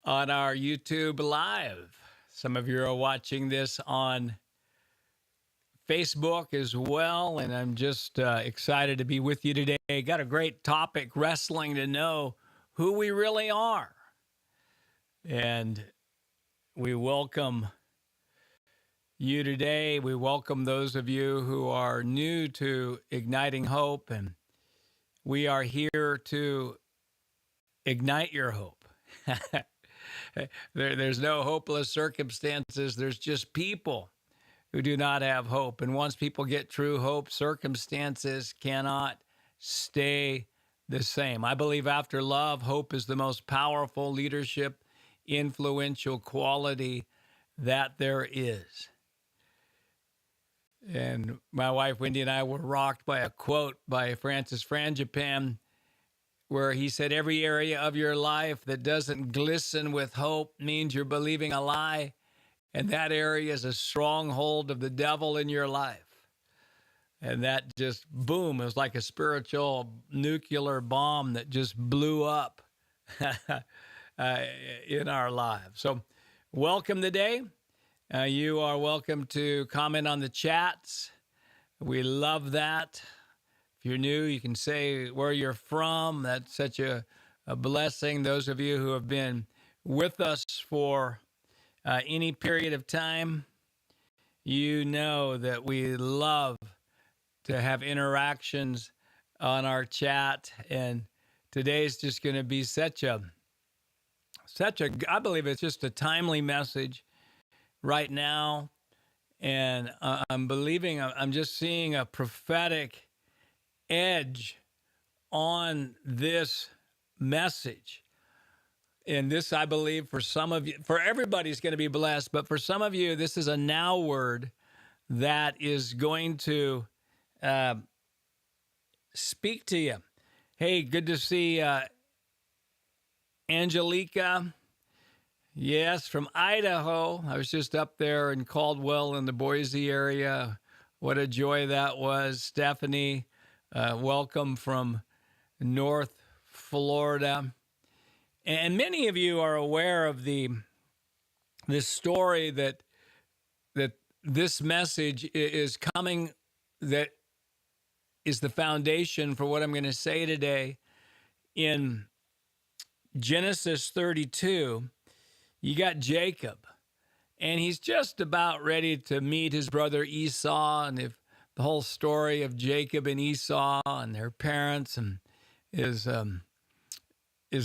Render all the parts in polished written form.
on our YouTube Live. Some of you are watching this on Facebook as well, and I'm just excited to be with you today. Got a great topic, wrestling to know who we really are. And we welcome you today. We welcome those of you who are new to Igniting Hope, and we are here to ignite your hope. There's no hopeless circumstances. There's just people who do not have hope. And once people get true hope, circumstances cannot stay the same. I believe after love, hope is the most powerful leadership, influential quality that there is. And my wife, Wendy, and I were rocked by a quote by Francis Frangipan, where he said, every area of your life that doesn't glisten with hope means you're believing a lie, and that area is a stronghold of the devil in your life. And that just, boom, it was like a spiritual nuclear bomb that just blew up in our lives. So welcome today. You are welcome to comment on the chats. We love that. If you're new, you can say where you're from. That's such a blessing. Those of you who have been with us for any period of time, you know that we love to have interactions on our chat. And today's just going to be such a, I believe it's just a timely message right now. And I'm just seeing a prophetic edge on this message. And this, I believe, for some of you, for everybody's going to be blessed, but for some of you, this is a now word that is going to speak to you. Hey, good to see Angelica. Yes, from Idaho. I was just up there in Caldwell in the Boise area. What a joy that was. Stephanie, welcome from North Florida. And many of you are aware of this story that this message is coming, that is the foundation for what I'm going to say today. In Genesis 32, you got Jacob, and he's just about ready to meet his brother Esau, and if the whole story of Jacob and Esau and their parents and is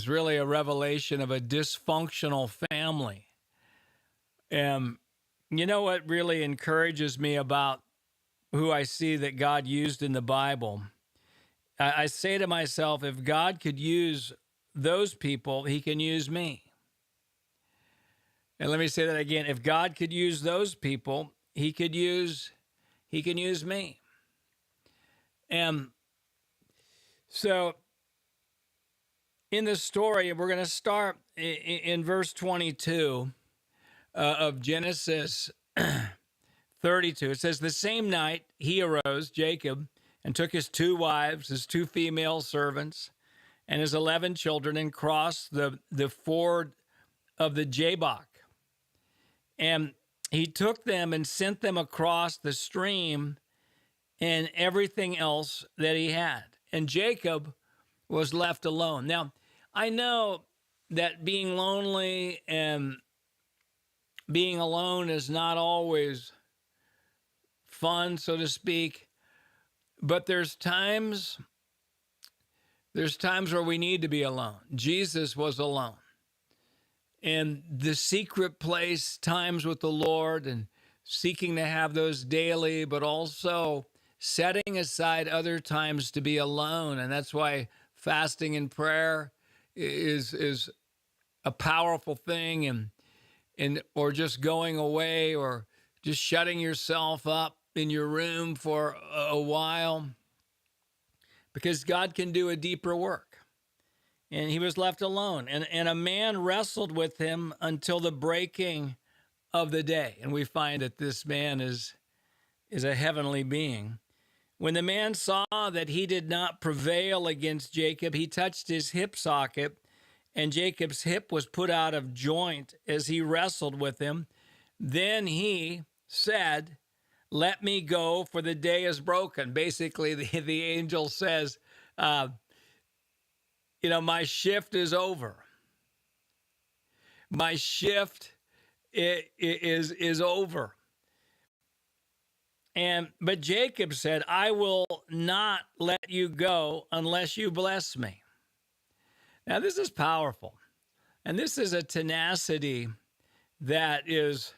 really a revelation of a dysfunctional family. And you know what really encourages me about who I see that God used in the Bible? I say to myself, if God could use those people, he can use me. And let me say that again. If God could use those people, he can use me. And so in the story, we're going to start in verse 22 of Genesis 32. It says, the same night he arose, Jacob, and took his 2 wives, his 2 female servants, and his 11 children, and crossed the ford of the Jabbok. And he took them and sent them across the stream and everything else that he had. And Jacob was left alone. Now, I know that being lonely and being alone is not always fun, so to speak, but there's times where we need to be alone. Jesus was alone. And the secret place, times with the Lord, and seeking to have those daily, but also setting aside other times to be alone. And that's why fasting and prayer is a powerful thing, and or just going away or just shutting yourself up in your room for a while, because God can do a deeper work. And he was left alone, and a man wrestled with him until the breaking of the day. And we find that this man is a heavenly being. When the man saw that he did not prevail against Jacob, he touched his hip socket and Jacob's hip was put out of joint as he wrestled with him. Then he said, let me go, for the day is broken. Basically, the angel says, my shift is over. My shift is over. But Jacob said, I will not let you go unless you bless me. Now, this is powerful. And this is a tenacity that is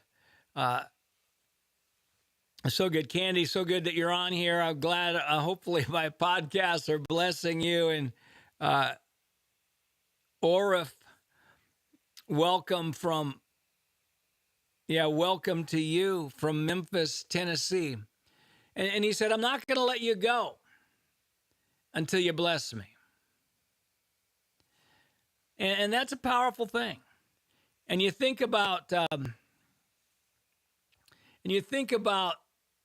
so good. Candy, so good that you're on here. I'm glad, hopefully my podcasts are blessing you. And Orif, welcome to you from Memphis, Tennessee. And he said, I'm not going to let you go until you bless me. And that's a powerful thing. And you think about,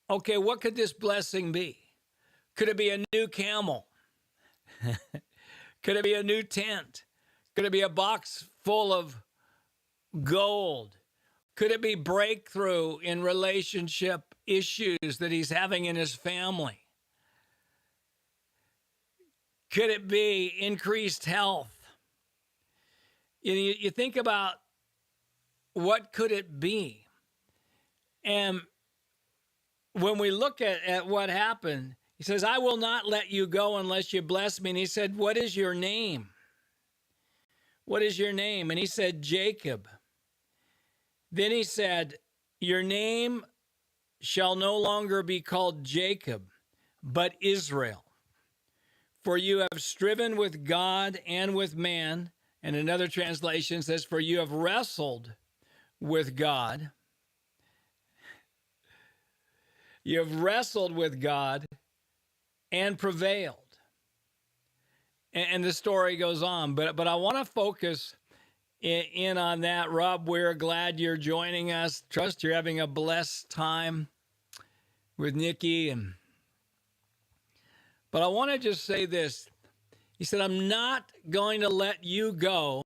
okay, what could this blessing be? Could it be a new camel? Could it be a new tent? Could it be a box full of gold? Could it be breakthrough in relationship issues that he's having in his family? Could it be increased health? You think about what could it be? And when we look at what happened, he says, I will not let you go unless you bless me. And he said, what is your name? What is your name? And he said, Jacob. Then he said, your name shall no longer be called Jacob, but Israel. For you have striven with God and with man. And another translation says, for you have wrestled with God. You have wrestled with God and prevailed. And the story goes on. But I want to focus in on that. Rob, we're glad you're joining us. Trust you're having a blessed time with Nikki. But I want to just say this. He said, I'm not going to let you go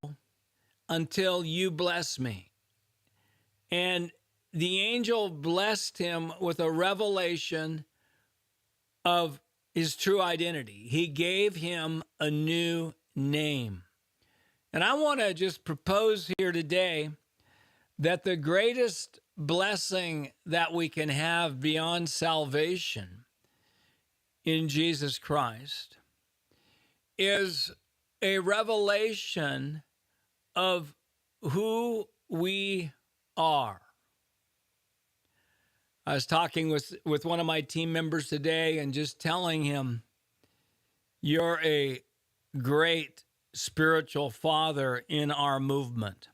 until you bless me. And the angel blessed him with a revelation of his true identity. He gave him a new name. And I want to just propose here today that the greatest blessing that we can have beyond salvation in Jesus Christ is a revelation of who we are. I was talking with one of my team members today and just telling him, you're a great spiritual father in our movement.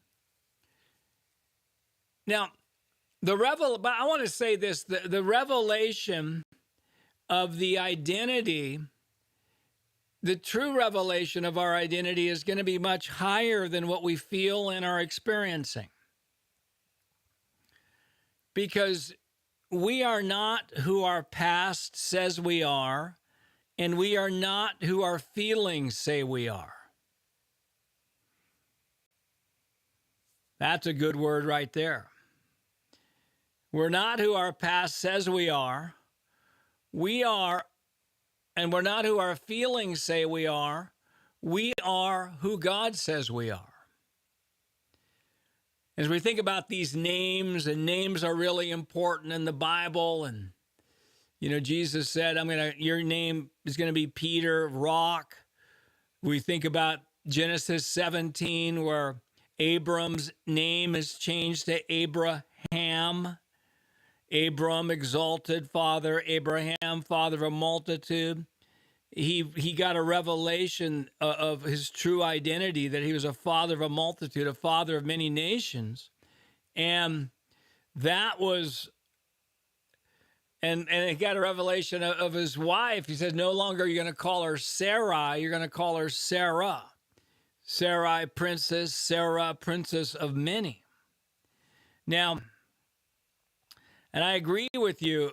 Now, but I want to say this, the revelation of the identity, the true revelation of our identity is going to be much higher than what we feel and are experiencing. Because we are not who our past says we are, and we are not who our feelings say we are. That's a good word right there. We're not who our past says we are. We are, and we're not who our feelings say we are. We are who God says we are. As we think about these names, and names are really important in the Bible, and Jesus said, your name is going to be Peter, rock. We think about Genesis 17, where Abram's name is changed to Abraham. Abram, exalted father, Abraham, father of a multitude. He got a revelation of his true identity, that he was a father of a multitude, a father of many nations. And that was, and he got a revelation of his wife. He said, no longer you're going to call her Sarai, you're going to call her Sarah. Sarai, princess, Sarah, princess of many. Now, and I agree with you,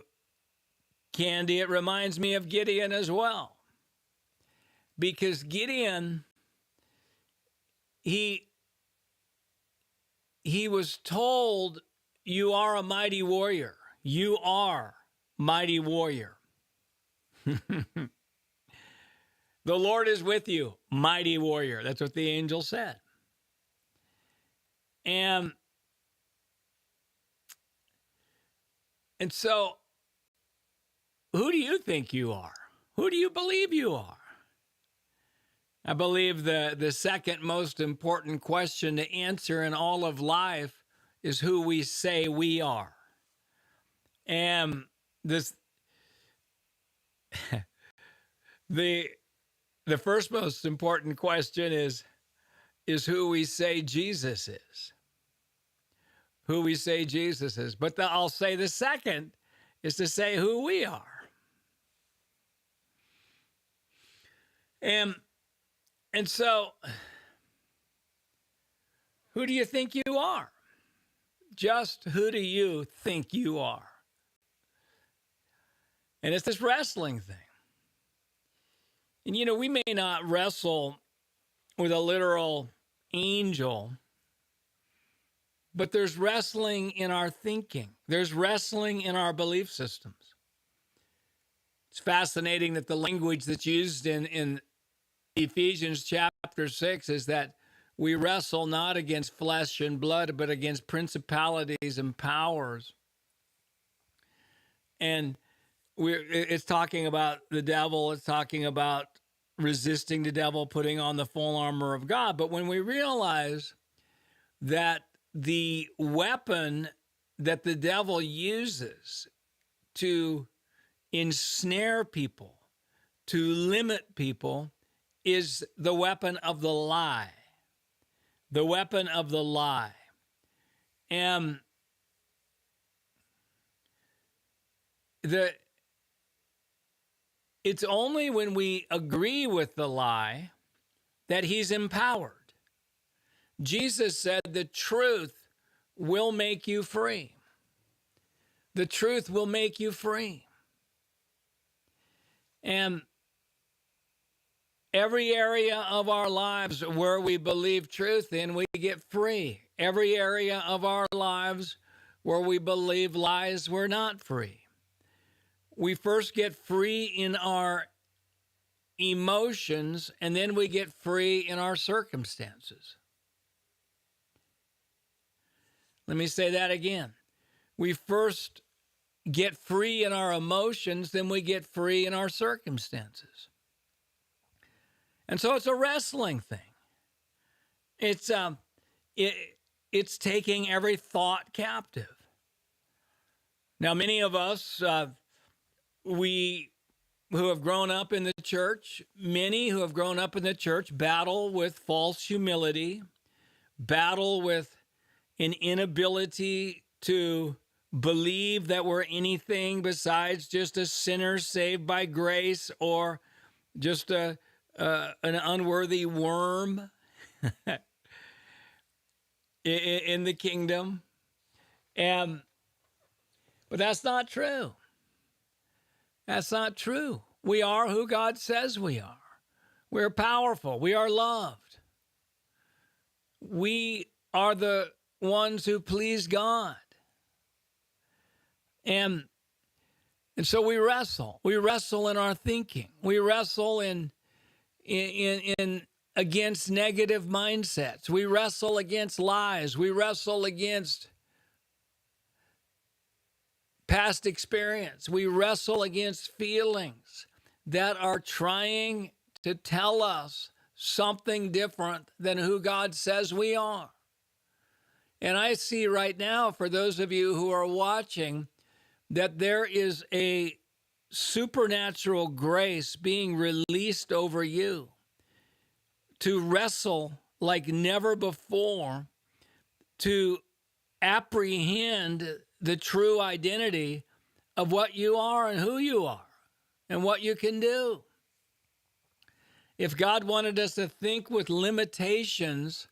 Candy, it reminds me of Gideon as well. Because Gideon, he was told, you are a mighty warrior. You are mighty warrior. The Lord is with you, mighty warrior. That's what the angel said. And so, who do you think you are? Who do you believe you are? I believe the second most important question to answer in all of life is who we say we are. And this, the first most important question is who we say Jesus is. Who we say Jesus is. But I'll say the second is to say who we are. And so, who do you think you are? Just who do you think you are? And it's this wrestling thing. And, you know, we may not wrestle with a literal angel, but there's wrestling in our thinking. There's wrestling in our belief systems. It's fascinating that the language that's used in Ephesians chapter 6 is that we wrestle not against flesh and blood, but against principalities and powers. And it's talking about the devil. It's talking about resisting the devil, putting on the full armor of God. But when we realize that the weapon that the devil uses to ensnare people, to limit people, is the weapon of the lie. The weapon of the lie. And it's only when we agree with the lie that he's empowered. Jesus said the truth will make you free. The truth will make you free. And every area of our lives where we believe truth in, we get free. Every area of our lives where we believe lies, we're not free. We first get free in our emotions, and then we get free in our circumstances. Let me say that again. We first get free in our emotions, then we get free in our circumstances. And so it's a wrestling thing. It's taking every thought captive. Now, many of us, we who have grown up in the church, many who have grown up in the church battle with false humility, battle with an inability to believe that we're anything besides just a sinner saved by grace or just an unworthy worm in the kingdom. But that's not true. That's not true. We are who God says we are. We're powerful. We are loved. We are the ones who please God. And so we wrestle. We wrestle in our thinking. We wrestle in against negative mindsets. We wrestle against lies. We wrestle against past experience. We wrestle against feelings that are trying to tell us something different than who God says we are. And I see right now, for those of you who are watching, that there is a supernatural grace being released over you to wrestle like never before, to apprehend the true identity of what you are and who you are and what you can do. If God wanted us to think with limitations,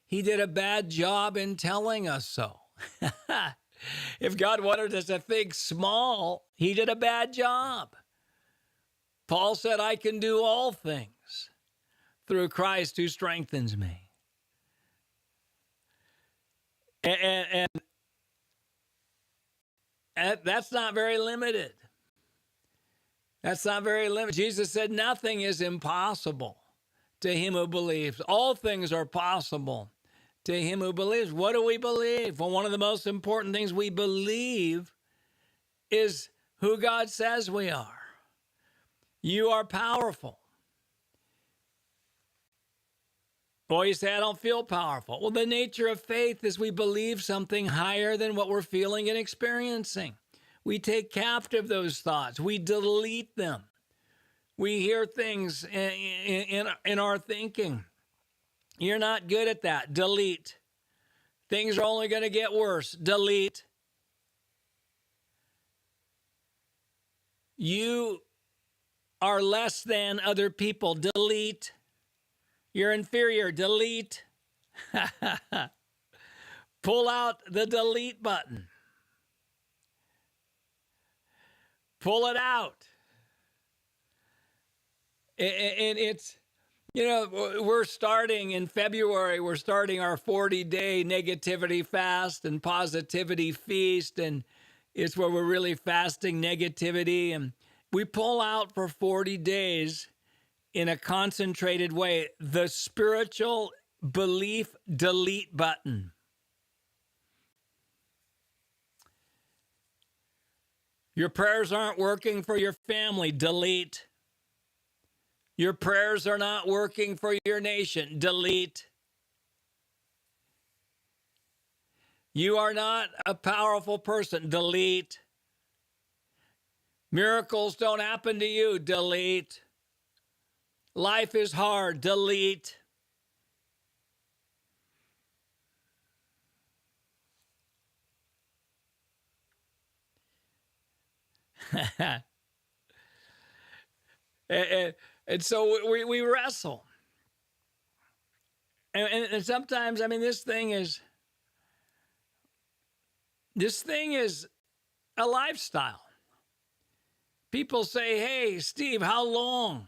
he did a bad job in telling us so. If God wanted us to think small, he did a bad job. Paul said, I can do all things through Christ who strengthens me. And that's not very limited. That's not very limited. Jesus said nothing is impossible to him who believes. All things are possible to him who believes. What do we believe? Well, one of the most important things we believe is who God says we are. You are powerful. Well, you say, I don't feel powerful. Well, the nature of faith is we believe something higher than what we're feeling and experiencing. We take captive those thoughts. We delete them. We hear things in our thinking. You're not good at that. Delete. Things are only going to get worse. Delete. You are less than other people. Delete. You're inferior. Delete. Pull out the delete button. Pull it out. And it's, we're starting in February, we're starting our 40-day negativity fast and positivity feast. And it's where we're really fasting negativity. And we pull out for 40 days in a concentrated way the spiritual belief delete button. Your prayers aren't working for your family. Delete. Your prayers are not working for your nation. Delete. You are not a powerful person. Delete. Miracles don't happen to you. Delete. Life is hard. Delete. and so we wrestle. And sometimes, this thing is a lifestyle. People say, hey, Steve, how long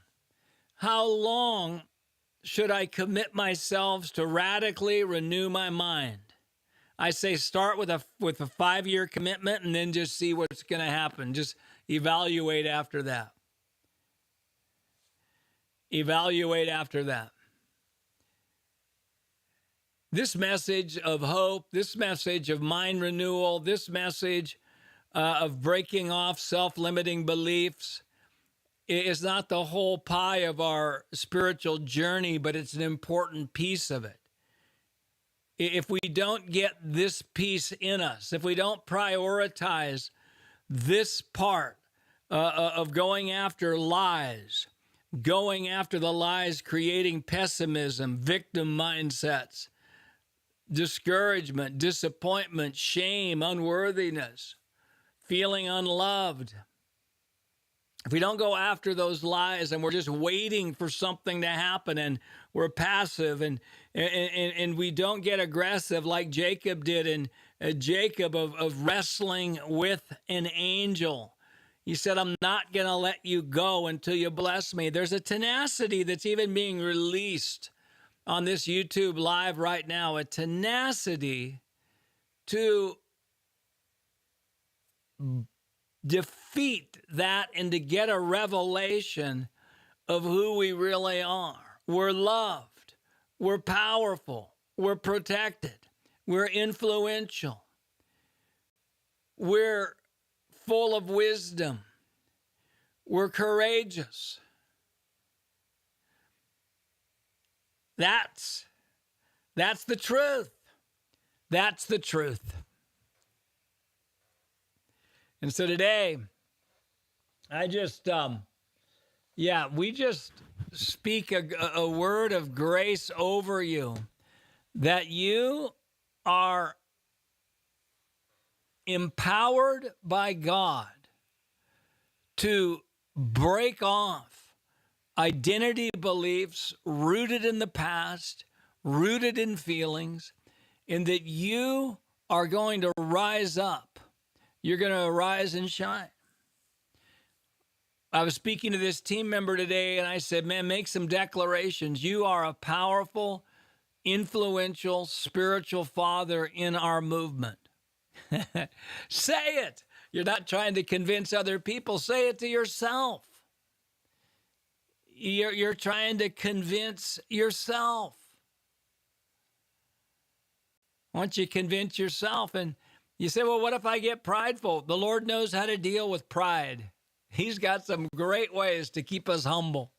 should I commit myself to radically renew my mind? I say start with a 5-year commitment and then just see what's going to happen. Just evaluate after that. Evaluate after that. This message of hope, this message of mind renewal, this message of breaking off self-limiting beliefs is not the whole pie of our spiritual journey, but it's an important piece of it. If we don't get this piece in us, if we don't prioritize this part of going after lies, going after the lies, creating pessimism, victim mindsets, discouragement, disappointment, shame, unworthiness, feeling unloved. If we don't go after those lies and we're just waiting for something to happen and we're passive and we don't get aggressive like Jacob did, and Jacob of wrestling with an angel. He said, I'm not going to let you go until you bless me. There's a tenacity that's even being released on this YouTube live right now, a tenacity to defeat that and to get a revelation of who we really are. We're loved. We're powerful. We're protected. We're influential. We're full of wisdom. We're courageous. That's the truth. That's the truth. And so today, I just, we just speak a word of grace over you, that you are empowered by God to break off identity beliefs rooted in the past, rooted in feelings, and that you are going to rise up. You're going to arise and shine. I was speaking to this team member today, and I said, man, make some declarations. You are a powerful influential spiritual father in our movement. Say it. You're not trying to convince other people. Say it to yourself. You're trying to convince yourself. Once you convince yourself, and you say, well, what if I get prideful? The Lord knows how to deal with pride. He's got some great ways to keep us humble.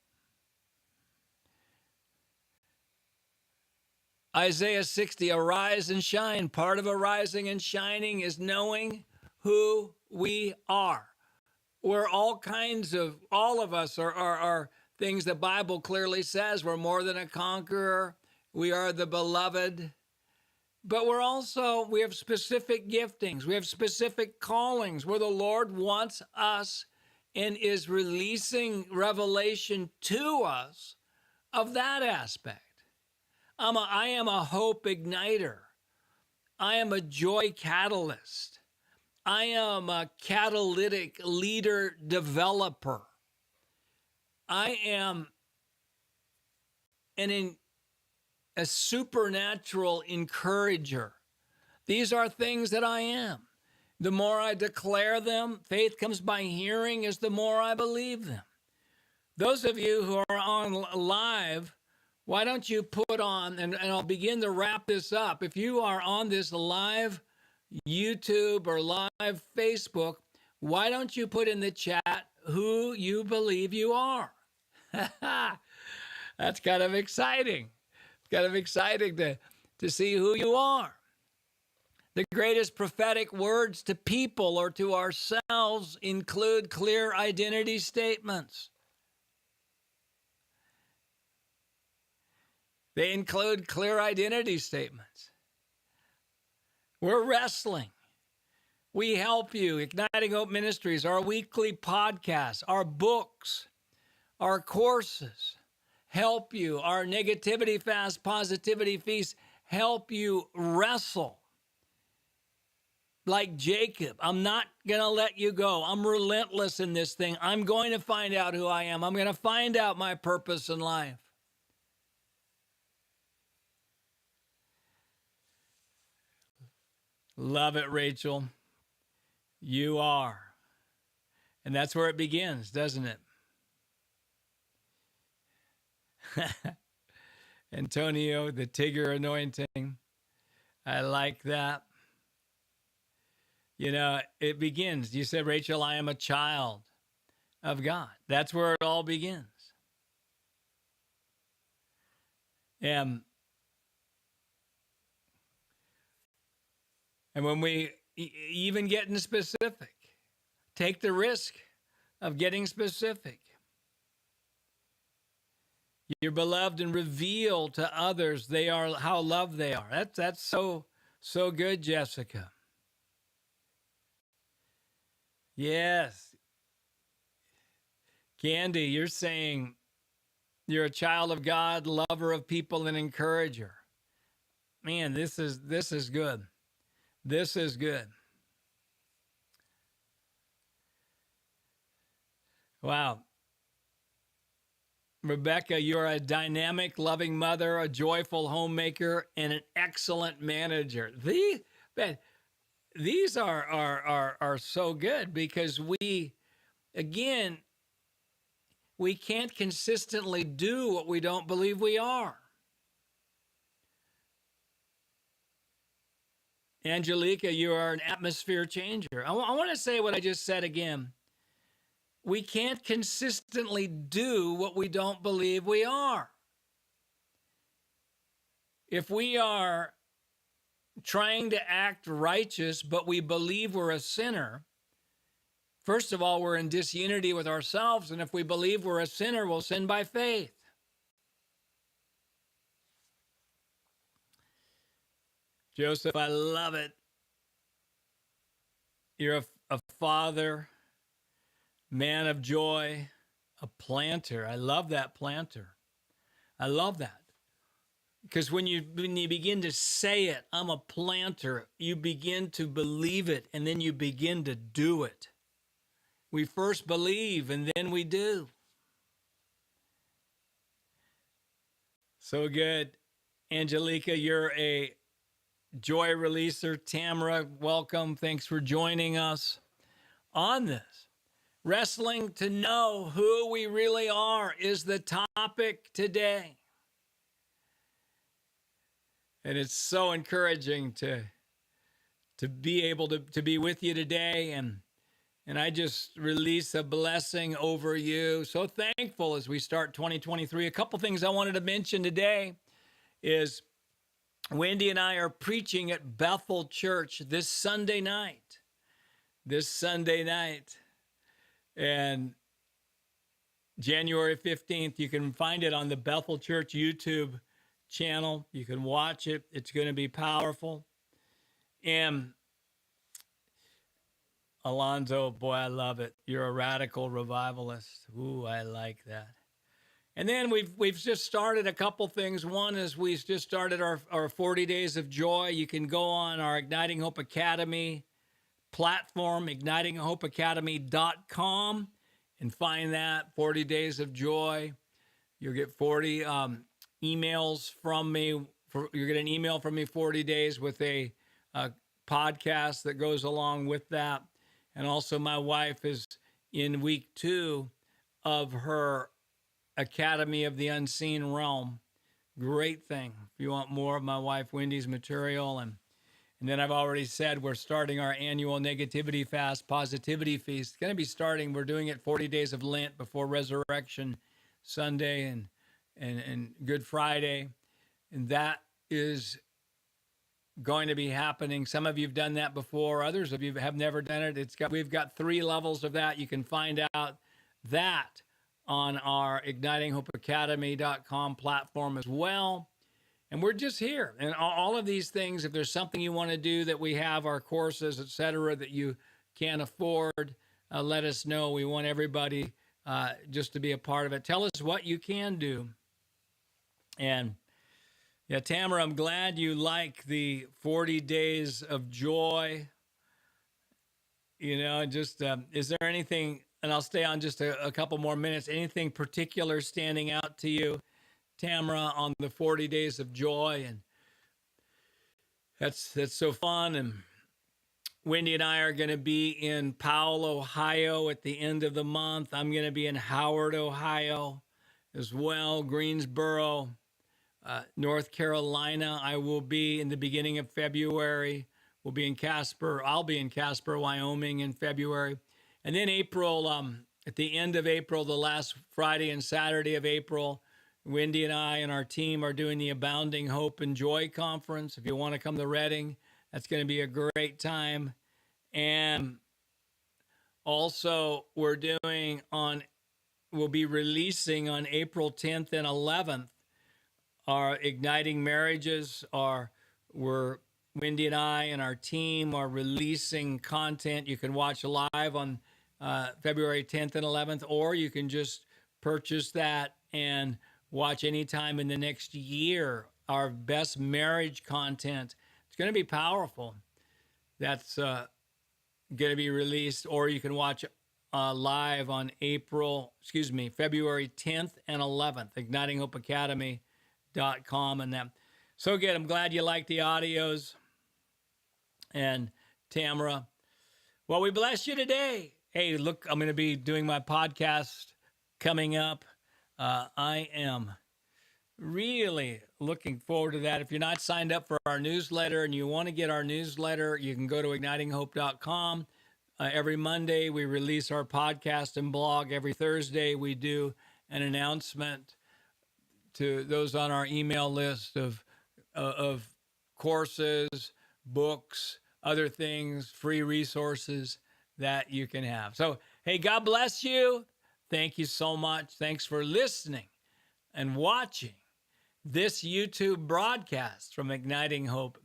Isaiah 60, arise and shine. Part of arising and shining is knowing who we are. We're all of us are things the Bible clearly says. We're more than a conqueror. We are the beloved. But we have specific giftings. We have specific callings where the Lord wants us and is releasing revelation to us of that aspect. I am a hope igniter. I am a joy catalyst. I am a catalytic leader developer. I am a supernatural encourager. These are things that I am. The more I declare them, faith comes by hearing, is the more I believe them. Those of you who are on live, why don't you put on, and I'll begin to wrap this up. If you are on this live YouTube or live Facebook, why don't you put in the chat who you believe you are? That's kind of exciting. It's kind of exciting to see who you are. The greatest prophetic words to people or to ourselves include clear identity statements. They include clear identity statements. We're wrestling. We help you. Igniting Hope Ministries, our weekly podcasts, our books, our courses help you. Our negativity fast, positivity feast help you wrestle. Like Jacob, I'm not going to let you go. I'm relentless in this thing. I'm going to find out who I am. I'm going to find out my purpose in life. Love it, Rachel. You are. And that's where it begins, doesn't it? Antonio, the Tigger anointing. I like that. You know, it begins. You said, Rachel, I am a child of God. That's where it all begins. And when we even getting specific, take the risk of getting specific. You're beloved and reveal to others they are how loved they are. That's so good, Jessica. Yes. Candy, you're saying you're a child of God, lover of people, and encourager. Man, this is good. This is good. Wow. Rebecca, you're a dynamic, loving mother, a joyful homemaker, and an excellent manager. These are so good because we can't consistently do what we don't believe we are. Angelica, you are an atmosphere changer. I want to say what I just said again. We can't consistently do what we don't believe we are. If we are trying to act righteous, but we believe we're a sinner, first of all, we're in disunity with ourselves. And if we believe we're a sinner, we'll sin by faith. Joseph, I love it. You're a father, man of joy, a planter. I love that planter. I love that. Because when you begin to say it, I'm a planter, you begin to believe it, and then you begin to do it. We first believe, and then we do. So good. Angelica, you're a joy releaser. Tamara, welcome. Thanks for joining us on this. Wrestling to know who we really are is the topic today. And it's so encouraging to be able to be with you today. And I just release a blessing over you. So thankful as we start 2023. A couple things I wanted to mention today is Wendy and I are preaching at Bethel Church this Sunday night. And January 15th, you can find it on the Bethel Church YouTube channel. You can watch it. It's going to be powerful. And Alonzo, boy, I love it. You're a radical revivalist. Ooh, I like that. And then we've just started a couple things. One is we've just started our 40 Days of Joy. You can go on our Igniting Hope Academy platform, ignitinghopeacademy.com, and find that 40 Days of Joy. You'll get 40 emails from me. You'll get an email from me 40 days with a podcast that goes along with that. And also my wife is in week 2 of her Academy of the Unseen Realm. Great thing. If you want more of my wife Wendy's material. And then I've already said we're starting our annual Negativity Fast Positivity Feast. It's going to be starting. We're doing it 40 days of Lent before Resurrection Sunday and Good Friday. And that is going to be happening. Some of you have done that before. Others of you have never done it. We've got 3 levels of that. You can find out that on our ignitinghopeacademy.com platform as well. And we're just here. And all of these things, if there's something you want to do that we have, our courses, etc., that you can't afford, let us know. We want everybody just to be a part of it. Tell us what you can do. And yeah, Tamara, I'm glad you like the 40 Days of Joy. You know, just is there anything, and I'll stay on just a couple more minutes, anything particular standing out to you, Tamara, on the 40 Days of Joy? And that's so fun. And Wendy and I are going to be in Powell, Ohio at the end of the month. I'm going to be in Howard, Ohio as well, Greensboro, North Carolina. I will be in the beginning of February. We'll be in Casper. I'll be in Casper, Wyoming in February. And then April, at the end of April, the last Friday and Saturday of April, Wendy and I and our team are doing the Abounding Hope and Joy Conference. If you want to come to Reading, that's going to be a great time. And also we'll be releasing on April 10th and 11th our Igniting Marriages. Wendy and I and our team are releasing content you can watch live on February 10th and 11th, or you can just purchase that and watch anytime in the next year. Our best marriage content. It's going to be powerful. That's going to be released, or you can watch live on February 10th and 11th, ignitinghopeacademy.com. And that. So good. I'm glad you like the audios. And Tamara, well, we bless you today. Hey, look, I'm going to be doing my podcast coming up. I am really looking forward to that. If you're not signed up for our newsletter and you want to get our newsletter, you can go to ignitinghope.com. Every Monday, we release our podcast and blog. Every Thursday, we do an announcement to those on our email list of courses, books, other things, free resources that you can have. So, hey, God bless you. Thank you so much. Thanks for listening and watching this YouTube broadcast from Igniting Hope